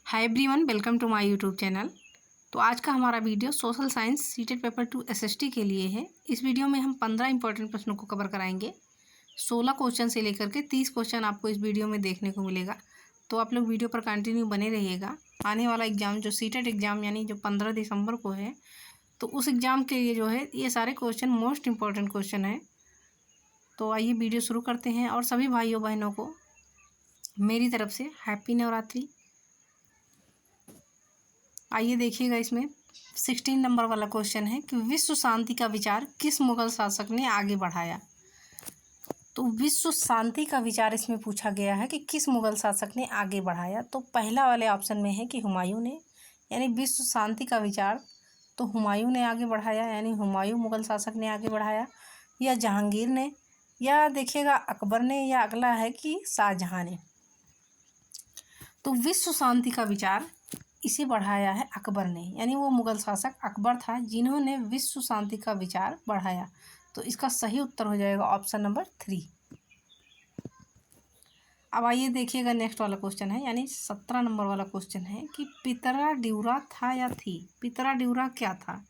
Hi everyone, welcome to my YouTube channel. तो आज का हमारा video social science CTET paper 2 SST के लिए है। इस वीडियो में हम 15 इंपॉर्टेंट प्रश्नों को कवर कराएंगे। 16 क्वेश्चन से लेकर के 30 क्वेश्चन आपको इस वीडियो में देखने को मिलेगा। तो आप लोग वीडियो पर कंटिन्यू बने रहिएगा। आने वाला एग्ज़ाम जो सीटेट एग्ज़ाम यानी जो 15 दिसंबर को है, तो उस एग्ज़ाम के लिए जो है ये सारे क्वेश्चन मोस्ट इंपॉर्टेंट क्वेश्चन हैं। तो आइए वीडियो शुरू करते हैं। और सभी भाइयों बहनों को मेरी तरफ से हैप्पी नवरात्रि। आइए देखिएगा, इसमें 16 नंबर वाला क्वेश्चन है कि विश्व शांति का विचार किस मुगल शासक ने आगे बढ़ाया। तो विश्व शांति का विचार इसमें पूछा गया है कि किस मुगल शासक ने आगे बढ़ाया। तो पहला वाले ऑप्शन में है कि हुमायूं ने, यानी विश्व शांति का विचार तो हुमायूं ने आगे बढ़ाया, यानी हुमायूं मुगल शासक ने आगे बढ़ाया, या जहांगीर ने, या देखिएगा अकबर ने, या अगला है कि शाहजहां ने। तो विश्व शांति का विचार इसे बढ़ाया है अकबर ने, यानी वो मुगल शासक अकबर था जिन्होंने विश्व शांति का विचार बढ़ाया। तो इसका सही उत्तर हो जाएगा ऑप्शन नंबर 3। अब आइए देखिएगा, नेक्स्ट वाला क्वेश्चन है, यानी 17 नंबर वाला क्वेश्चन है कि पितरा ड्यूरा था या थी। पितरा ड्यूरा क्या था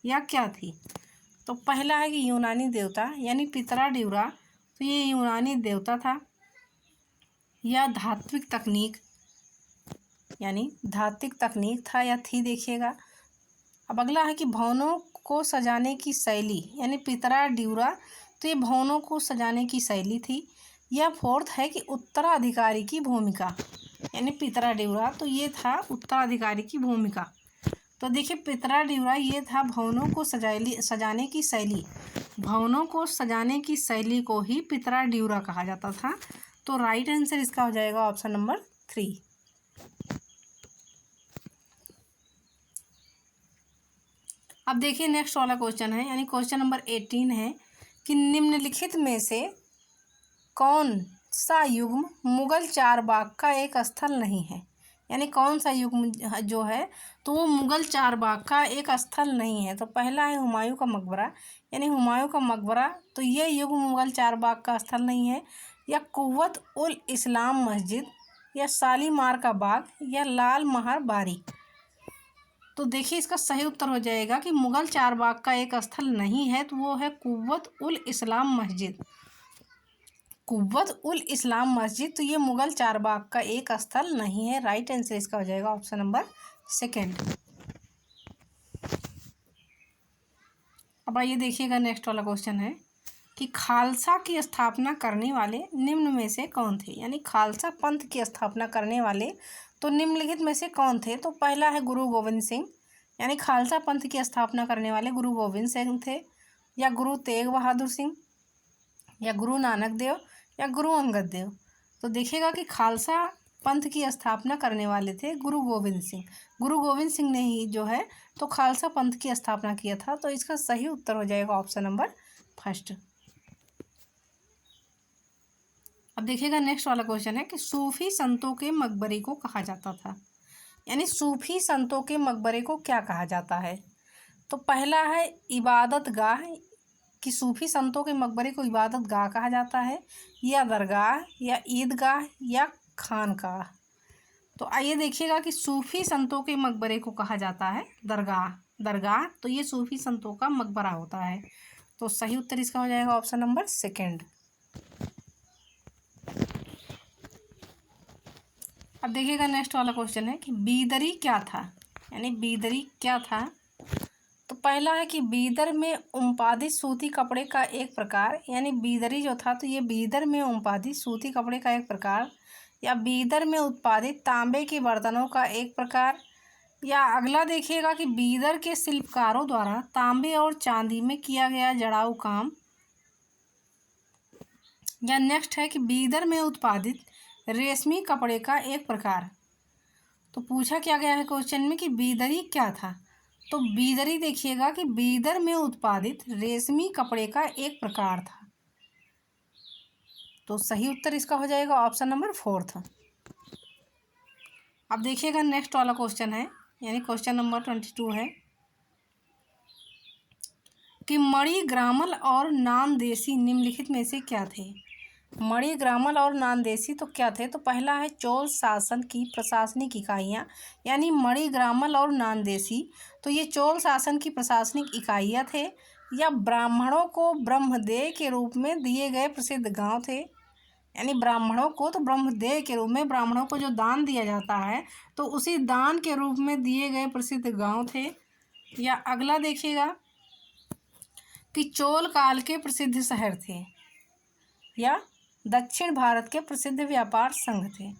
या क्या थी। तो पहला है कि यूनानी देवता, यानी पितरा ड्यूरा तो ये यूनानी देवता था, या धात्विक तकनीक, यानी धात्विक तकनीक था या थी, देखिएगा। अब अगला है कि भवनों को सजाने की शैली, यानी पितरा ड्यूरा तो ये भवनों को सजाने की शैली थी, या फोर्थ है कि उत्तराधिकारी की भूमिका, यानी पितरा ड्यूरा तो ये था उत्तराधिकारी की भूमिका। तो देखिए, पितरा ड्यूरा ये था भवनों को सजाने की शैली। भवनों को सजाने की शैली को ही पितरा ड्यूरा कहा जाता था। तो राइट आंसर इसका हो जाएगा ऑप्शन नंबर 3। अब देखिए, नेक्स्ट वाला क्वेश्चन है, यानी क्वेश्चन नंबर 18 है कि निम्नलिखित में से कौन सा युग्म मुगल चारबाग का एक स्थल नहीं है। यानी कौन सा युग्म जो है तो वो मुगल चारबाग का एक स्थल नहीं है। तो पहला है हुमायूं का मकबरा, यानी हुमायूं का मकबरा तो ये युग्म मुगल चारबाग का स्थल नहीं है, या कुव्वत उल इस्लाम मस्जिद, या शालीमार का बाग, या लाल महर बारी। तो देखिए, इसका सही उत्तर हो जाएगा कि मुगल चारबाग का एक स्थल नहीं है, तो वो है कुव्वत उल इस्लाम मस्जिद। कुव्वत उल इस्लाम मस्जिद तो ये मुगल चारबाग का एक स्थल नहीं है। राइट आंसर इसका हो जाएगा ऑप्शन नंबर 2। अब आइए देखिएगा, नेक्स्ट वाला क्वेश्चन है कि खालसा की स्थापना करने वाले निम्न में से कौन थे। यानी खालसा पंथ की स्थापना करने वाले तो निम्नलिखित में से कौन थे। तो पहला है गुरु गोविंद सिंह, यानी खालसा पंथ की स्थापना करने वाले गुरु गोविंद सिंह थे, या गुरु तेग बहादुर सिंह, या गुरु नानक देव, या गुरु अंगद देव। तो देखिएगा कि खालसा पंथ की स्थापना करने वाले थे गुरु गोविंद सिंह। गुरु गोविंद सिंह ने ही जो है तो खालसा पंथ की स्थापना किया था। तो इसका सही उत्तर हो जाएगा ऑप्शन नंबर 1। अब देखिएगा, नेक्स्ट वाला क्वेश्चन है कि सूफी संतों के मकबरे को कहा जाता था। यानी सूफी संतों के मकबरे को क्या कहा जाता है। तो पहला है इबादत गाह, कि सूफी संतों के मकबरे को इबादत गाह कहा जाता है, या दरगाह, या ईदगाह, या खानकाह। तो आइए देखिएगा कि सूफी संतों के मकबरे को कहा जाता है दरगाह। दरगाह तो ये सूफी संतों का मकबरा होता है। तो सही उत्तर इसका हो जाएगा ऑप्शन नंबर 2। अब देखिएगा, नेक्स्ट वाला क्वेश्चन है कि बीदरी क्या था। यानी बीदरी क्या था। तो पहला है कि बीदर में उत्पादित सूती कपड़े का एक प्रकार, यानी बीदरी जो था तो ये बीदर में उत्पादित सूती कपड़े का एक प्रकार, या बीदर में उत्पादित तांबे के बर्तनों का एक प्रकार, या अगला देखिएगा कि बीदर के शिल्पकारों द्वारा तांबे और चांदी में किया गया जड़ाऊ काम, या नेक्स्ट है कि बीदर में उत्पादित रेशमी कपड़े का एक प्रकार। तो पूछा क्या गया है क्वेश्चन में कि बीदरी क्या था। तो बीदरी देखिएगा कि बीदर में उत्पादित रेशमी कपड़े का एक प्रकार था। तो सही उत्तर इसका हो जाएगा ऑप्शन नंबर 4। अब देखिएगा, नेक्स्ट वाला क्वेश्चन है, यानी क्वेश्चन नंबर 22 है कि मणि ग्रामल और नामदेशी निम्नलिखित में से क्या थे। मणिग्रामल और नानदेशी तो क्या थे? तो पहला है चोल शासन की प्रशासनिक इकाइयाँ, यानी मणिग्रामल और नानदेशी तो ये चोल शासन की प्रशासनिक इकाइयाँ थे, या ब्राह्मणों को ब्रह्मदेह के रूप में दिए गए प्रसिद्ध गांव थे। यानी ब्राह्मणों को तो ब्रह्मदेह के रूप में, ब्राह्मणों को जो दान दिया जाता है तो उसी दान के रूप में दिए गए प्रसिद्ध गांव थे। या अगला देखिएगा कि चोल काल के प्रसिद्ध शहर थे, या दक्षिण भारत के प्रसिद्ध व्यापार संघ थे।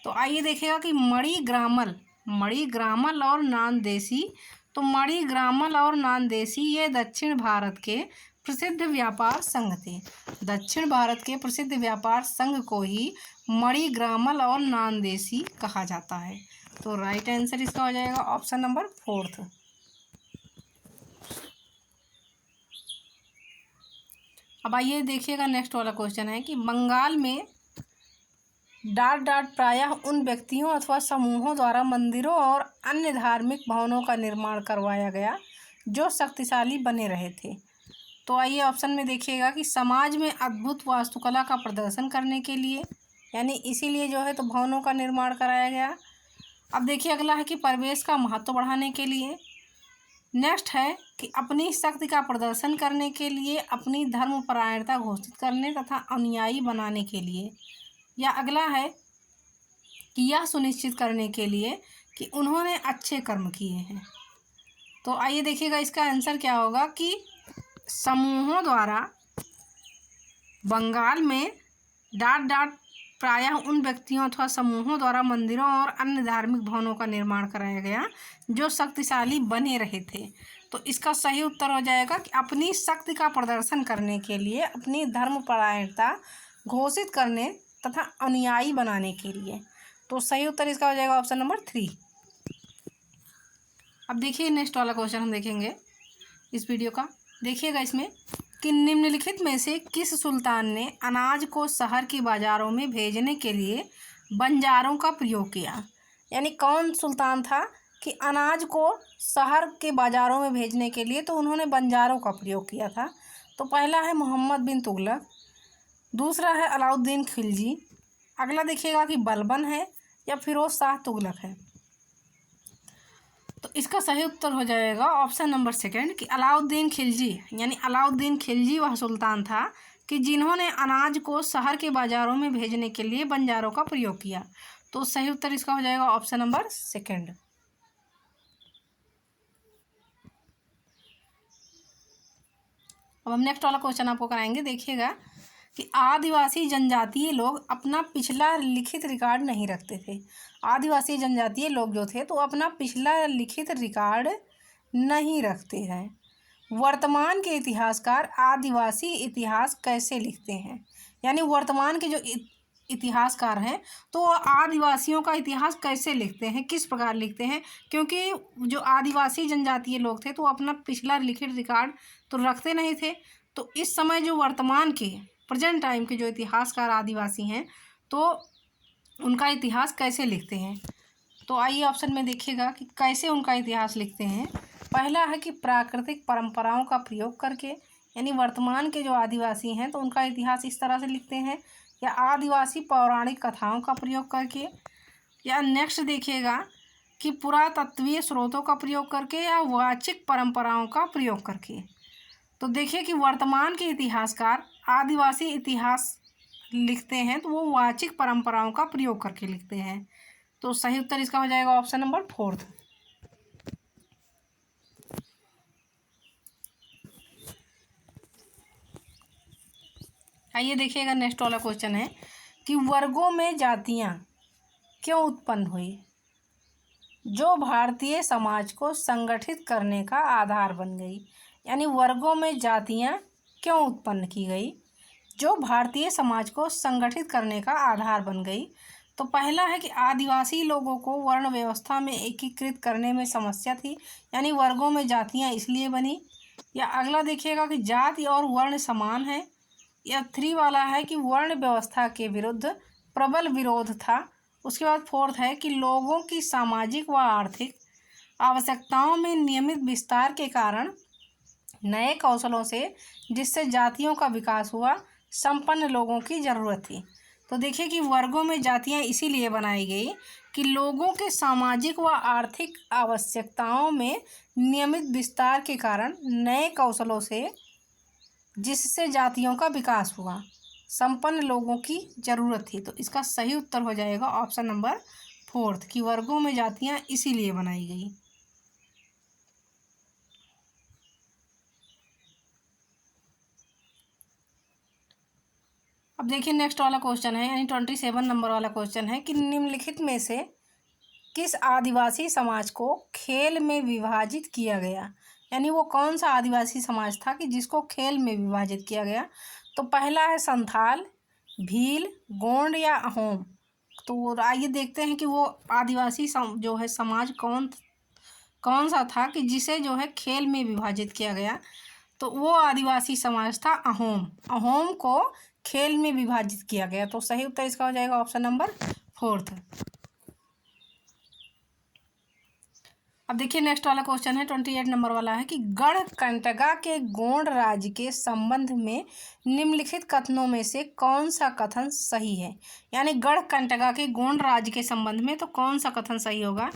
तो आइए देखिएगा कि मणिग्रामल और नानदेशी, तो मणिग्रामल और नानदेशी ये दक्षिण भारत के प्रसिद्ध व्यापार संघ थे। दक्षिण भारत के प्रसिद्ध व्यापार संघ को ही मणिग्रामल और नानदेशी कहा जाता है। तो राइट आंसर इसका हो जाएगा ऑप्शन नंबर 4। अब आइए देखिएगा नेक्स्ट वाला क्वेश्चन है कि बंगाल में प्रायः उन व्यक्तियों अथवा समूहों द्वारा मंदिरों और अन्य धार्मिक भवनों का निर्माण करवाया गया जो शक्तिशाली बने रहे थे। तो आइए ऑप्शन में देखिएगा कि समाज में अद्भुत वास्तुकला का प्रदर्शन करने के लिए, यानी इसीलिए जो है तो भवनों का निर्माण कराया गया। अब देखिए अगला है कि परिवेश का महत्व बढ़ाने के लिए। नेक्स्ट है कि अपनी शक्ति का प्रदर्शन करने के लिए, अपनी धर्मपरायणता घोषित करने तथा अनुयायी बनाने के लिए। या अगला है कि यह सुनिश्चित करने के लिए कि उन्होंने अच्छे कर्म किए हैं। तो आइए देखिएगा इसका आंसर क्या होगा कि समूहों द्वारा बंगाल में प्रायः उन व्यक्तियों अथवा समूहों द्वारा मंदिरों और अन्य धार्मिक भवनों का निर्माण कराया गया जो शक्तिशाली बने रहे थे। तो इसका सही उत्तर हो जाएगा कि अपनी शक्ति का प्रदर्शन करने के लिए, अपनी धर्मपरायणता घोषित करने तथा अनुयायी बनाने के लिए। तो सही उत्तर इसका हो जाएगा ऑप्शन नंबर 3। अब देखिए नेक्स्ट वाला क्वेश्चन हम देखेंगे इस वीडियो का। देखिएगा इसमें कि निम्नलिखित में से किस सुल्तान ने अनाज को शहर के बाज़ारों में भेजने के लिए बंजारों का प्रयोग किया। यानी कौन सुल्तान था कि अनाज को शहर के बाज़ारों में भेजने के लिए तो उन्होंने बंजारों का प्रयोग किया था। तो पहला है मोहम्मद बिन तुगलक, दूसरा है अलाउद्दीन खिलजी, अगला देखिएगा कि बलबन है या फिरोज शाह तुगलक है। तो इसका सही उत्तर हो जाएगा ऑप्शन नंबर 2 कि अलाउद्दीन खिलजी। यानी अलाउद्दीन खिलजी वह सुल्तान था कि जिन्होंने अनाज को शहर के बाज़ारों में भेजने के लिए बंजारों का प्रयोग किया। तो सही उत्तर इसका हो जाएगा ऑप्शन नंबर 2। अब हम नेक्स्ट वाला क्वेश्चन आपको कराएंगे। देखिएगा कि आदिवासी जनजातीय लोग अपना पिछला लिखित रिकॉर्ड नहीं रखते थे। आदिवासी जनजातीय लोग जो थे तो अपना पिछला लिखित रिकॉर्ड नहीं रखते हैं। वर्तमान के इतिहासकार आदिवासी इतिहास कैसे लिखते हैं? यानी वर्तमान के जो इतिहासकार हैं तो वो आदिवासियों का इतिहास कैसे लिखते हैं, किस प्रकार लिखते हैं? क्योंकि जो आदिवासी जनजातीय लोग थे तो अपना पिछला लिखित रिकॉर्ड तो रखते नहीं थे। तो इस समय जो वर्तमान के प्रेजेंट टाइम के जो इतिहासकार आदिवासी हैं तो उनका इतिहास कैसे लिखते हैं? तो आइए ऑप्शन में देखिएगा कि कैसे उनका इतिहास लिखते हैं। पहला है कि प्राकृतिक परंपराओं का प्रयोग करके, यानी वर्तमान के जो आदिवासी हैं तो उनका इतिहास इस तरह से लिखते हैं, या आदिवासी पौराणिक कथाओं का प्रयोग करके, या नेक्स्ट देखिएगा कि पुरातत्वीय स्रोतों का प्रयोग करके, या वाचिक परंपराओं का प्रयोग करके। तो देखिए कि वर्तमान के इतिहासकार आदिवासी इतिहास लिखते हैं तो वो वाचिक परंपराओं का प्रयोग करके लिखते हैं। तो सही उत्तर इसका हो जाएगा ऑप्शन नंबर 4। आइए देखिएगा नेक्स्ट वाला क्वेश्चन है कि वर्गों में जातियां क्यों उत्पन्न हुई जो भारतीय समाज को संगठित करने का आधार बन गई। यानी वर्गों में जातियां क्यों उत्पन्न की गई जो भारतीय समाज को संगठित करने का आधार बन गई। तो पहला है कि आदिवासी लोगों को वर्ण व्यवस्था में एकीकृत करने में समस्या थी, यानी वर्गों में जातियां इसलिए बनी। या अगला देखिएगा कि जाति और वर्ण समान है। या 3 वाला है कि वर्ण व्यवस्था के विरुद्ध प्रबल विरोध था। उसके बाद 4th है कि लोगों की सामाजिक व आर्थिक आवश्यकताओं में नियमित विस्तार के कारण नए कौशलों से जिससे जातियों का विकास हुआ संपन्न लोगों की ज़रूरत थी। तो देखिए कि वर्गों में जातियां इसीलिए बनाई गई कि लोगों के सामाजिक व आर्थिक आवश्यकताओं में नियमित विस्तार के कारण नए कौशलों से जिससे जातियों का विकास हुआ, संपन्न लोगों की ज़रूरत थी। तो इसका सही उत्तर हो जाएगा ऑप्शन नंबर 4 कि वर्गों में जातियां इसीलिए बनाई गई। अब देखिए नेक्स्ट वाला क्वेश्चन है, यानी 27 नंबर वाला क्वेश्चन है कि निम्नलिखित में से किस आदिवासी समाज को खेल में विभाजित किया गया। यानी वो कौन सा आदिवासी समाज था कि जिसको खेल में विभाजित किया गया। तो पहला है संथाल, भील, गोंड या अहोम। तो आइए देखते हैं कि वो आदिवासी जो है समाज कौन सा था कि जिसे जो है खेल में विभाजित किया गया। तो वो आदिवासी समाज था अहोम। अहोम को खेल में विभाजित किया गया। तो सही उत्तर इसका हो जाएगा ऑप्शन नंबर 4। अब देखिए नेक्स्ट वाला क्वेश्चन है 28 नंबर वाला है कि गढ़कंटगा के गोंड राज्य के संबंध में निम्नलिखित कथनों में से कौन सा कथन सही है। यानी गढ़कंटगा के गोंड राज्य के संबंध में तो कौन सा कथन सही होगा।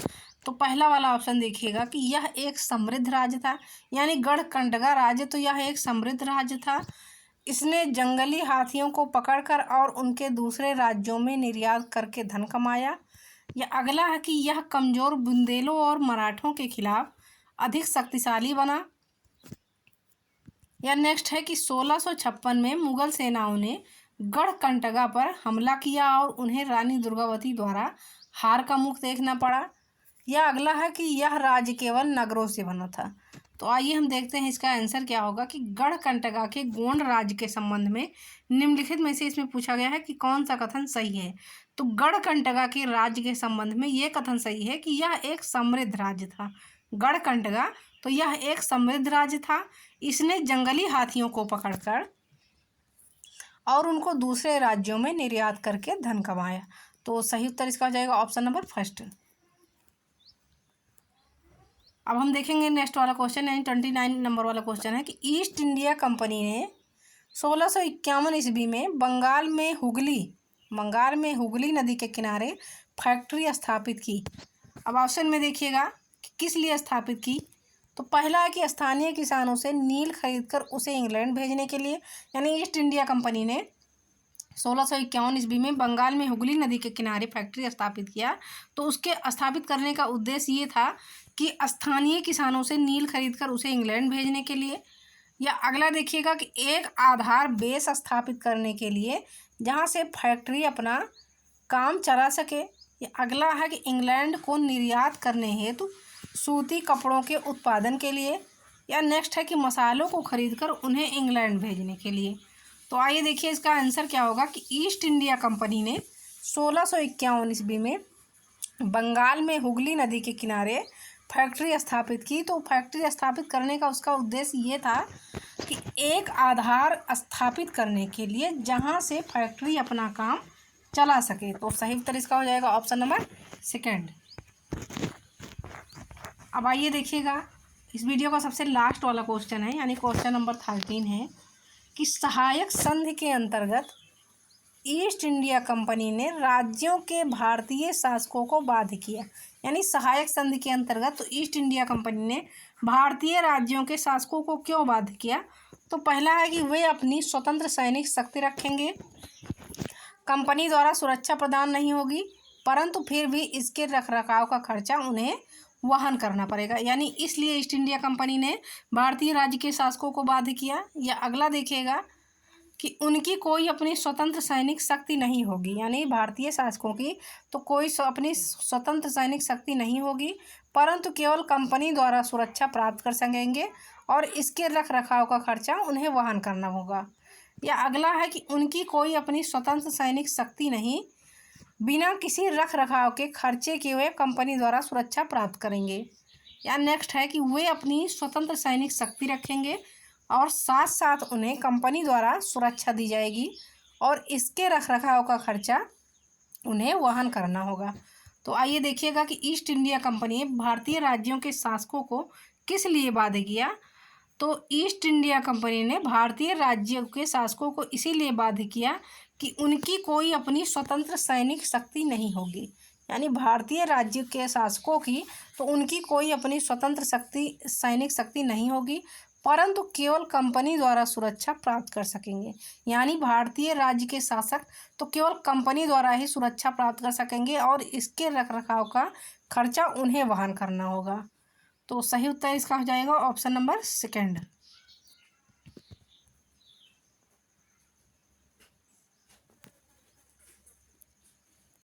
तो पहला वाला ऑप्शन देखिएगा कि यह एक समृद्ध राज्य था। यानी गढ़कंटगा राज्य तो यह एक समृद्ध राज्य था। इसने जंगली हाथियों को पकड़कर और उनके दूसरे राज्यों में निर्यात करके धन कमाया। या अगला है कि यह कमज़ोर बुंदेलों और मराठों के खिलाफ अधिक शक्तिशाली बना। या नेक्स्ट है कि 1656 में मुगल सेनाओं ने गढ़कंटगा पर हमला किया और उन्हें रानी दुर्गावती द्वारा हार का मुख देखना पड़ा। या अगला है कि यह राज्य केवल नगरों से बना था। तो आइए हम देखते हैं इसका आंसर क्या होगा कि गढ़कंटगा के गोंड राज्य के संबंध में निम्नलिखित में से इसमें पूछा गया है कि कौन सा कथन सही है। तो गढ़कंटगा के राज्य के संबंध में ये कथन सही है कि यह एक समृद्ध राज्य था। गढ़कंटगा तो यह एक समृद्ध राज्य था। इसने जंगली हाथियों को पकड़कर और उनको दूसरे राज्यों में निर्यात करके धन कमाया। तो सही उत्तर इसका हो जाएगा ऑप्शन नंबर 1। अब हम देखेंगे नेक्स्ट वाला क्वेश्चन, यानी 29 नंबर वाला क्वेश्चन है कि ईस्ट इंडिया कंपनी ने 1651 ईस्वी में बंगाल में हुगली नदी के किनारे फैक्ट्री स्थापित की। अब ऑप्शन में देखिएगा कि किस लिए स्थापित की। तो पहला है कि स्थानीय किसानों से नील खरीदकर उसे इंग्लैंड भेजने के लिए। यानी ईस्ट इंडिया कंपनी ने 1651 ईस्वी में बंगाल में हुगली नदी के किनारे फैक्ट्री स्थापित किया। तो उसके स्थापित करने का उद्देश्य ये था कि स्थानीय किसानों से नील खरीदकर उसे इंग्लैंड भेजने के लिए। या अगला देखिएगा कि एक आधार बेस स्थापित करने के लिए जहां से फैक्ट्री अपना काम चला सके। या अगला है कि इंग्लैंड को निर्यात करने हेतु सूती कपड़ों के उत्पादन के लिए। या नेक्स्ट है कि मसालों को खरीदकर उन्हें इंग्लैंड भेजने के लिए। तो आइए देखिए इसका आंसर क्या होगा कि ईस्ट इंडिया कंपनी ने 1651 ईस्वी में बंगाल में हुगली नदी के किनारे फैक्ट्री स्थापित की। तो फैक्ट्री स्थापित करने का उसका उद्देश्य ये था कि एक आधार स्थापित करने के लिए जहां से फैक्ट्री अपना काम चला सके। तो सही उत्तर इसका हो जाएगा ऑप्शन नंबर 2। अब आइए देखिएगा इस वीडियो का सबसे लास्ट वाला क्वेश्चन है, यानी क्वेश्चन नंबर 13 है कि सहायक संधि के अंतर्गत ईस्ट इंडिया कंपनी ने राज्यों के भारतीय शासकों को बाध्य किया। यानी सहायक संधि के अंतर्गत तो ईस्ट इंडिया कंपनी ने भारतीय राज्यों के शासकों को क्यों बाध्य किया। तो पहला है कि वे अपनी स्वतंत्र सैनिक शक्ति रखेंगे, कंपनी द्वारा सुरक्षा प्रदान नहीं होगी, परंतु फिर भी इसके रखरखाव का खर्चा उन्हें वहन करना पड़ेगा। यानी इसलिए ईस्ट इंडिया कंपनी ने भारतीय राज्य के शासकों को बाध्य किया। या अगला देखिएगा कि उनकी कोई अपनी स्वतंत्र सैनिक शक्ति नहीं होगी। यानी भारतीय शासकों की तो कोई अपनी स्वतंत्र सैनिक शक्ति नहीं होगी, परंतु केवल कंपनी द्वारा सुरक्षा प्राप्त कर सकेंगे और इसके रखरखाव का खर्चा उन्हें वहन करना होगा। या अगला है कि उनकी कोई अपनी स्वतंत्र सैनिक शक्ति नहीं, बिना किसी रखरखाव के खर्चे के वे कंपनी द्वारा सुरक्षा प्राप्त करेंगे। या नेक्स्ट है कि वे अपनी स्वतंत्र सैनिक शक्ति रखेंगे और साथ साथ उन्हें कंपनी द्वारा सुरक्षा दी जाएगी और इसके रखरखाव का खर्चा उन्हें वहन करना होगा। तो आइए देखिएगा कि ईस्ट इंडिया कंपनी भारतीय राज्यों के शासकों को किस लिए बाध्य किया। तो ईस्ट इंडिया कंपनी ने भारतीय राज्यों के शासकों को इसीलिए बाध्य किया कि उनकी कोई अपनी स्वतंत्र सैनिक शक्ति नहीं होगी। यानी भारतीय राज्य के शासकों की तो उनकी कोई अपनी स्वतंत्र सैनिक शक्ति नहीं होगी, परंतु केवल कंपनी द्वारा सुरक्षा प्राप्त कर सकेंगे। यानी भारतीय राज्य के शासक तो केवल कंपनी द्वारा ही सुरक्षा प्राप्त कर सकेंगे और इसके रखरखाव का खर्चा उन्हें वहन करना होगा। तो सही उत्तर इसका हो जाएगा ऑप्शन नंबर सेकंड।